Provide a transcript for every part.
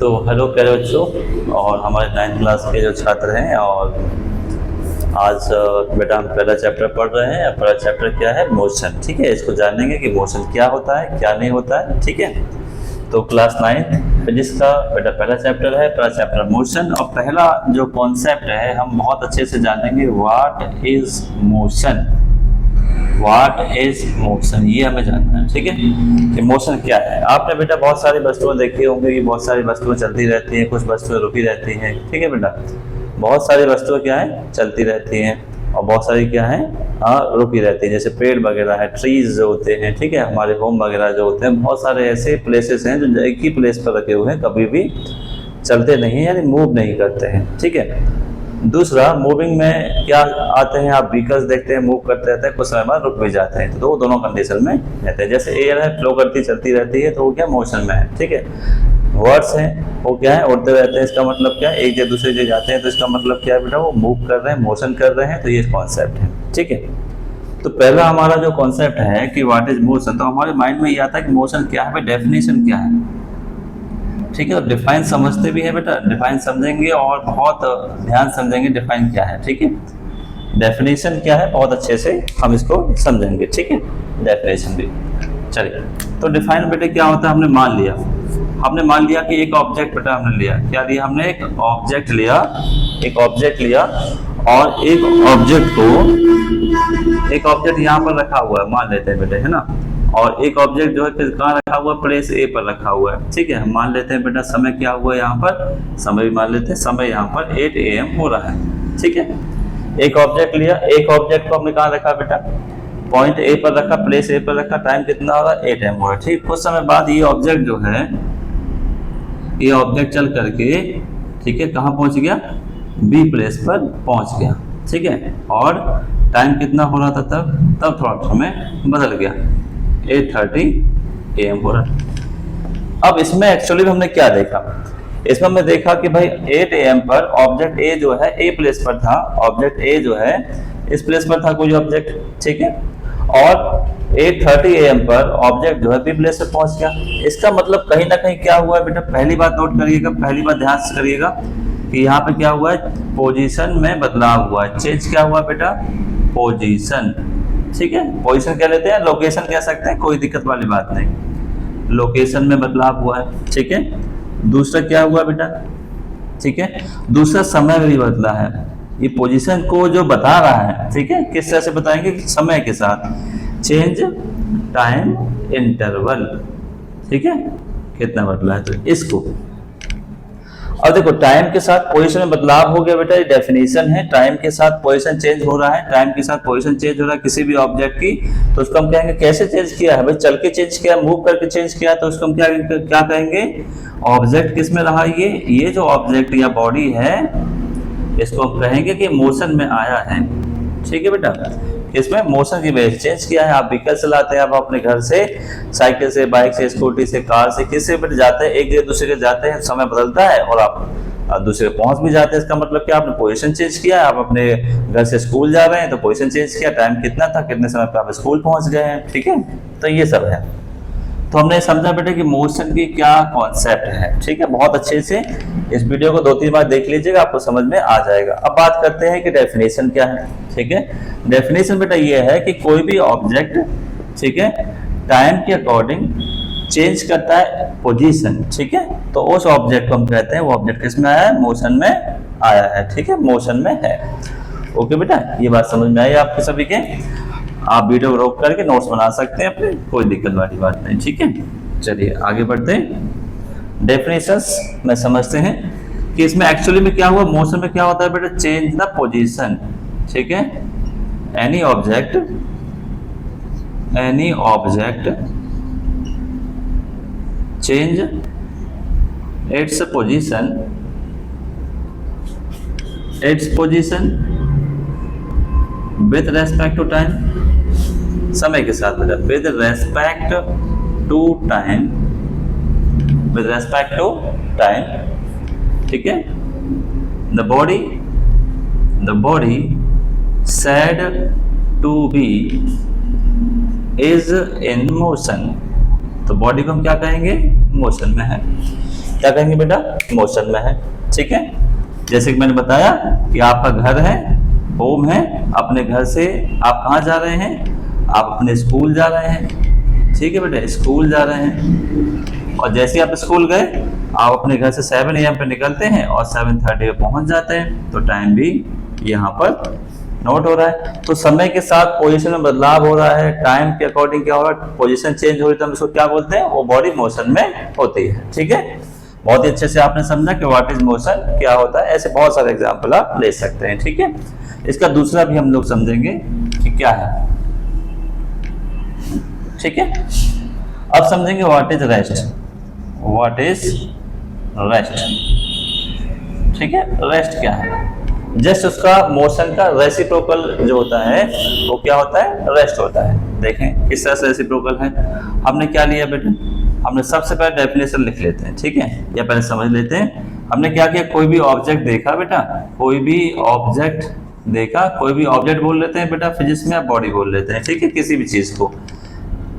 तो हेलो प्यारे बच्चों और हमारे 9th क्लास के जो छात्र हैं, और आज बेटा हम पहला चैप्टर पढ़ रहे हैं। पहला चैप्टर क्या है? मोशन। ठीक है, इसको जानेंगे कि मोशन क्या होता है, क्या नहीं होता है। ठीक है, तो क्लास 9th फिजिक्स का बेटा पहला चैप्टर है, पहला चैप्टर मोशन। और पहला जो कॉन्सेप्ट है हम बहुत अच्छे से जानेंगे, what is motion. What is motion, ये हमें जानना है। ठीक है, कि मोशन क्या है। आपने बेटा बहुत सारी वस्तुएं देखी होंगी कि बहुत सारी वस्तुएं चलती रहती हैं, कुछ वस्तुएं रुकी रहती हैं। ठीक है बेटा, बहुत सारी वस्तुएं क्या है, चलती रहती हैं, और बहुत सारी क्या है, रुकी रहती हैं। जैसे पेड़ वगैरह है, ट्रीज जो होते हैं। ठीक है, हमारे होम वगैरह जो होते हैं, बहुत सारे ऐसे प्लेसेस हैं जो एक ही प्लेस पर रखे हुए हैं, कभी भी चलते नहीं, यानी मूव नहीं करते हैं। ठीक है, दूसरा मूविंग में क्या आते हैं, आप व्हीकल्स देखते हैं मूव करते रहते हैं, कुछ समय बाद रुक भी जाते हैं, तो दोनों कंडीशन में रहते हैं। जैसे एयर है, फ्लो करती चलती रहती है, तो वो क्या मोशन में है। ठीक है, वर्ड्स हैं, वो क्या है, उड़ते रहते हैं, इसका मतलब क्या है, एक जगह दूसरी जगह जाते हैं, तो इसका मतलब क्या है बेटा, वो मूव कर रहे हैं, मोशन कर रहे हैं। तो ये कॉन्सेप्ट है। ठीक है, तो पहला हमारा जो कॉन्सेप्ट है कि व्हाट इज मोशन, तो हमारे माइंड में ये आता है कि मोशन क्या है, डेफिनेशन क्या है। ठीक है, तो डिफाइन समझते भी है बेटा, डिफाइन समझेंगे और बहुत ध्यान समझेंगे डिफाइन क्या है। ठीक है, डेफिनेशन क्या है बहुत अच्छे से हम इसको समझेंगे। ठीक है, डेफिनेशन भी। चलिए, तो डिफाइन बेटे क्या होता है, हमने मान लिया कि एक ऑब्जेक्ट बेटा हमने लिया, क्या लिया हमने, एक ऑब्जेक्ट लिया, और एक ऑब्जेक्ट यहाँ पर रखा हुआ है, मान लेते हैं बेटे, है ना। और एक ऑब्जेक्ट जो है फिर कहाँ रखा हुआ है, प्लेस ए पर रखा हुआ है। ठीक है, हम मान लेते हैं बेटा समय क्या हुआ है यहाँ पर, समय भी मान लेते हैं, समय यहाँ पर 8 AM हो रहा है। ठीक है, एक ऑब्जेक्ट लिया, एक ऑब्जेक्ट को हमने कहाँ रखा बेटा, पॉइंट ए पर रखा, प्लेस ए पर रखा, टाइम कितना हो रहा है, 8 AM हो रहा है। ठीक, कुछ समय बाद ये ऑब्जेक्ट जो है, ये ऑब्जेक्ट चल करके, ठीक है, कहाँ पहुंच गया, बी प्लेस पर पहुंच गया। ठीक है, और टाइम कितना हो रहा था तब थोड़ा समय बदल गया, 8:30 AM हो रहा है। अब इसमें एक्चुअली हमने क्या देखा, इसमें हमने देखा कि भाई 8 AM पर ऑब्जेक्ट ए जो है ए प्लेस पर था, ऑब्जेक्ट ए जो है इस प्लेस पर था कोई ऑब्जेक्ट। ठीक है, और 8:30 AM पर ऑब्जेक्ट जो है बी प्लेस पर पहुंच गया। इसका मतलब कहीं ना कहीं क्या हुआ है बेटा, पहली बात नोट करिएगा, पहली बात ध्यान से करिएगा कि यहाँ पे क्या हुआ है, पोजीशन में बदलाव हुआ है। चेंज क्या हुआ बेटा, पोजीशन। ठीक है, पोजीशन क्या लेते हैं, लोकेशन कह सकते हैं, कोई दिक्कत वाली बात नहीं, लोकेशन में बदलाव हुआ है। ठीक है, दूसरा क्या हुआ बेटा, ठीक है, दूसरा समय भी बदला है। ये पोजीशन को जो बता रहा है, ठीक है, किस तरह से बताएंगे, समय के साथ, चेंज टाइम इंटरवल। ठीक है, कितना बदला है, तो इसको अब देखो, टाइम के साथ पोजीशन में बदलाव हो गया बेटा, ये डेफिनेशन है। टाइम के साथ पोजीशन चेंज हो रहा है, टाइम के साथ पोजीशन चेंज हो रहा है किसी भी ऑब्जेक्ट की, तो उसको हम कहेंगे कैसे चेंज किया है भाई, चल के चेंज किया, मूव करके चेंज किया, तो उसको हम क्या कहेंगे, ऑब्जेक्ट किस में रहा, ये जो ऑब्जेक्ट या बॉडी है, इसको हम कहेंगे कि मोशन में आया है। ठीक है बेटा, इसमें मोशन की वजह से चेंज किया है। आप व्हीकल चलाते हैं, आप अपने घर से, साइकिल से, बाइक से, स्कूटी से, कार से, किसी भी जाते हैं, एक जगह दूसरे के जाते हैं, समय बदलता है और आप दूसरे पहुंच भी जाते हैं। इसका मतलब क्या, आपने पोजीशन चेंज किया, आप अपने घर से स्कूल जा रहे हैं तो पोजीशन चेंज किया, टाइम कितना था, कितने समय पर आप स्कूल पहुंच गए हैं। ठीक है, तो ये सब है। तो हमने समझा बेटे कि मोशन की क्या कॉन्सेप्ट है। ठीक है, बहुत अच्छे से इस वीडियो को 2-3 बार देख लीजिएगा, आपको समझ में आ जाएगा। अब बात करते हैं कि डेफिनेशन क्या है। ठीक है, डेफिनेशन बेटा ये है कि कोई भी ऑब्जेक्ट, ठीक है, टाइम के अकॉर्डिंग चेंज करता है पोजीशन। ठीक है, तो उस ऑब्जेक्ट को हम कहते हैं, वो ऑब्जेक्ट किसमें आया है, मोशन में आया है। ठीक है, मोशन में है। ओके बेटा, ये बात समझ में आई आपके सभी के। आप वीडियो रोक करके नोट्स बना सकते हैं अपने, कोई दिक्कत वाली बात नहीं। ठीक है, चलिए आगे बढ़ते हैं। डेफिनेशंस में समझते हैं कि इसमें एक्चुअली में क्या हुआ, मोशन में क्या होता है बेटा, चेंज द पोजीशन। ठीक है, any object change its position with respect to time, समय के साथ बेटा, विद रेस्पेक्ट टू टाइम। ठीक है, the body said to be is in motion, तो बॉडी को हम क्या कहेंगे, मोशन में है। क्या कहेंगे बेटा, मोशन में है। ठीक है, जैसे कि मैंने बताया कि आपका घर है, होम है, अपने घर से आप कहाँ जा रहे हैं, आप अपने स्कूल जा रहे हैं। ठीक है बेटा, स्कूल जा रहे हैं, और जैसे आप स्कूल गए आप अपने घर से 7 AM पे निकलते हैं और 7:30 पे पहुंच जाते हैं, तो टाइम भी यहाँ पर नोट हो रहा है। तो समय के साथ पोजीशन में बदलाव हो रहा है, टाइम के अकॉर्डिंग क्या हो रहा है, पोजीशन चेंज हो रही है, तो हम इसको क्या बोलते हैं, वो बॉडी मोशन में होती है। ठीक है, बहुत ही अच्छे से आपने समझा कि व्हाट इज मोशन क्या होता है। ऐसे बहुत सारे एग्जाम्पल आप ले सकते हैं। ठीक है, इसका दूसरा भी हम लोग समझेंगे कि क्या है। ठीक है, अब समझेंगे what is rest. What is rest, ठीक है, रेस्ट क्या है, जस्ट उसका मोशन का रेसिप्रोकल जो होता है वो क्या होता है, रेस्ट होता है। देखें किस तरह से रेसिप्रोकल है। हमने क्या लिया बेटा, हमने सबसे पहले डेफिनेशन लिख लेते हैं। ठीक है, या पहले समझ लेते हैं। हमने क्या किया, कोई भी ऑब्जेक्ट देखा बेटा, कोई भी ऑब्जेक्ट देखा, कोई भी ऑब्जेक्ट बोल लेते हैं बेटा फिजिक्स में, आप बॉडी बोल लेते हैं। ठीक है, किसी भी चीज को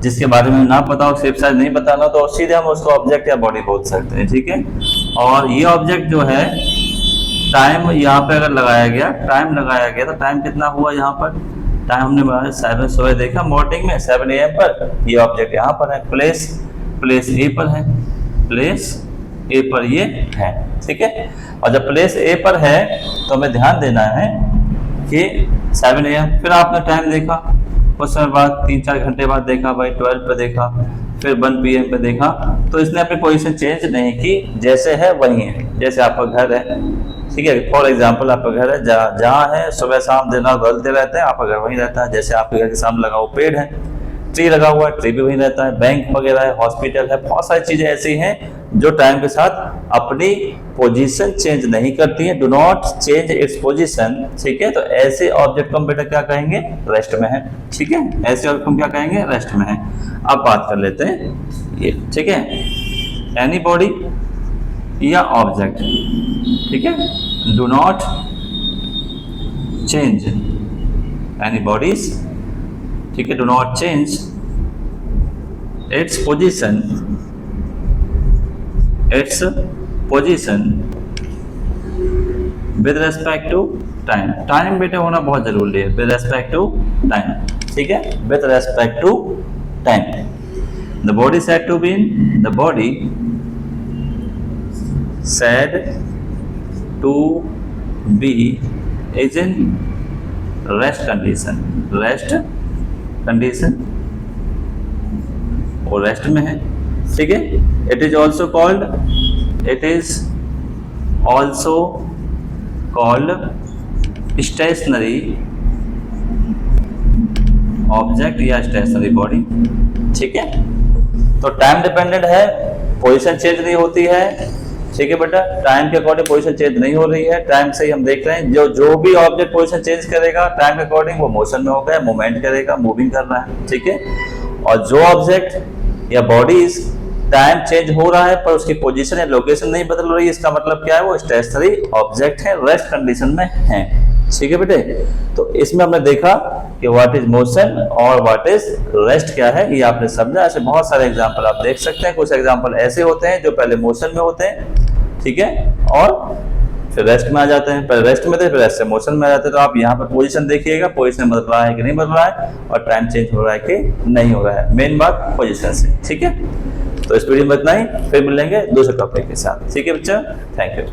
जिसके बारे में ना पता हो, शेप साइज नहीं बताना, तो सीधे हम उसको ऑब्जेक्ट या बॉडी बोल सकते हैं। ठीक है, और ये ऑब्जेक्ट जो है, टाइम यहाँ पे अगर लगाया गया, टाइम लगाया गया, तो टाइम कितना हुआ यहाँ पर, टाइम हमने 7 सुबह देखा मॉर्निंग में 7 AM पर, ये ऑब्जेक्ट यहाँ पर है, प्लेस ए पर है, प्लेस ए पर ये है। ठीक है, और जब प्लेस ए पर है तो हमें ध्यान देना है कि 7 AM, फिर आपने टाइम देखा, कुछ समय बाद 3-4 घंटे बाद देखा भाई, 12 पे देखा, फिर 1 PM पे देखा, तो इसने अपनी पोजीशन चेंज नहीं की, जैसे है वही है। जैसे आपका घर है, ठीक है, फॉर एग्जांपल आपका घर है, जहाँ है सुबह शाम दिन रात बदलते रहते हैं, आपका घर वहीं रहता है। जैसे आपके घर के सामने लगा हुआ पेड़ है, ट्री लगा हुआ है, ट्री भी वहीं रहता है, बैंक वगैरह है, हॉस्पिटल है, बहुत सारी चीजें ऐसी हैं जो टाइम के साथ अपनी पोजीशन चेंज नहीं करती है, do not change its position. ठीक है, तो ऐसे ऑब्जेक्ट को हम बेटा क्या कहेंगे, रेस्ट में है। ठीक है, ऐसे ऑब्जेक्ट को क्या कहेंगे, रेस्ट में है। अब बात कर लेते हैं ये। ठीक है, एनी बॉडी या ऑब्जेक्ट, ठीक है, do not change any bodies, ठीक है, do not change its position with respect to time. Time बेटे होना बहुत जरूरी है, विद रेस्पेक्ट टू टाइम। ठीक है, with respect to time. The body said to be in, the body said to be is in rest condition, rest condition, और rest में है। ठीक है, it is also called stationary object या stationery body. ठीक है, तो टाइम डिपेंडेंट है, पोजीशन चेंज नहीं होती है। ठीक है बेटा, टाइम के अकॉर्डिंग पोजीशन चेंज नहीं हो रही है। टाइम से ही हम देख रहे हैं जो भी ऑब्जेक्ट पोजीशन चेंज करेगा टाइम के अकॉर्डिंग, वो मोशन में होगा, मूवमेंट करेगा, मूविंग कर रहा है। ठीक है, और जो ऑब्जेक्ट या बॉडीज टाइम चेंज हो रहा है पर उसकी पोजीशन या लोकेशन नहीं बदल रही है, इसका मतलब क्या है, वो स्टेशनरी ऑब्जेक्ट है, रेस्ट कंडीशन में है। ठीक है बेटे, तो इसमें हमने देखा कि व्हाट इज मोशन और व्हाट इज रेस्ट क्या है, ये आपने समझा। ऐसे बहुत सारे एग्जांपल आप देख सकते हैं। कुछ एग्जांपल ऐसे होते हैं जो पहले मोशन में होते हैं, ठीक है, और फिर रेस्ट में आ जाते हैं। पहले रेस्ट में थे, फिर रेस्ट से मोशन में आ जाते हैं। तो आप यहाँ पर पोजीशन देखिएगा, पोजीशन बदल रहा है कि नहीं बदल रहा है, और टाइम चेंज हो रहा है कि नहीं हो रहा है। मेन बात पोजीशन से। ठीक है, तो इस वीडियो में इतना ही, फिर मिलेंगे दूसरे टॉपिक के साथ। ठीक है बच्चा, थैंक यू।